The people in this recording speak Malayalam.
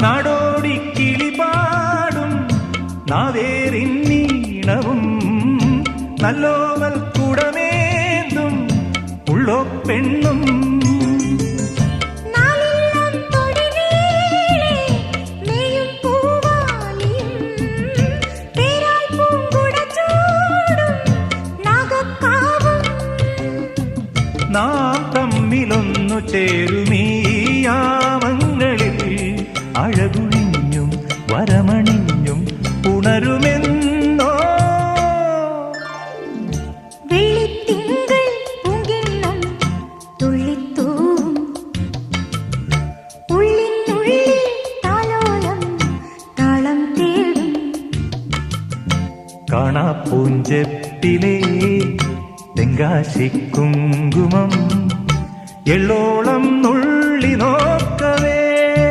നാടോടി കിളിപാടും നാവേറിൻ നീണവും നല്ലോവൽ കുടമേന്തും ഉള്ളോ പെണ്ണും നാം തമ്മിലൊന്നു ചേരുമീ യാമങ്ങളിൽ അഴകുഴിഞ്ഞും വരമണിഞ്ഞും ഉണരുമെന്നോ വെള്ളിത്തിങ്കൾ പൂങ്കിണ്ണം തുള്ളിത്തൂവും ഉള്ളിനുള്ളിൽ താലോലം താളം തേടും കാണാപ്പൂഞ്ചെപ്പിലേ തെങ്കാശിക്കുങ്കുമം എള്ളോളം നുള്ളി നോക്കവേ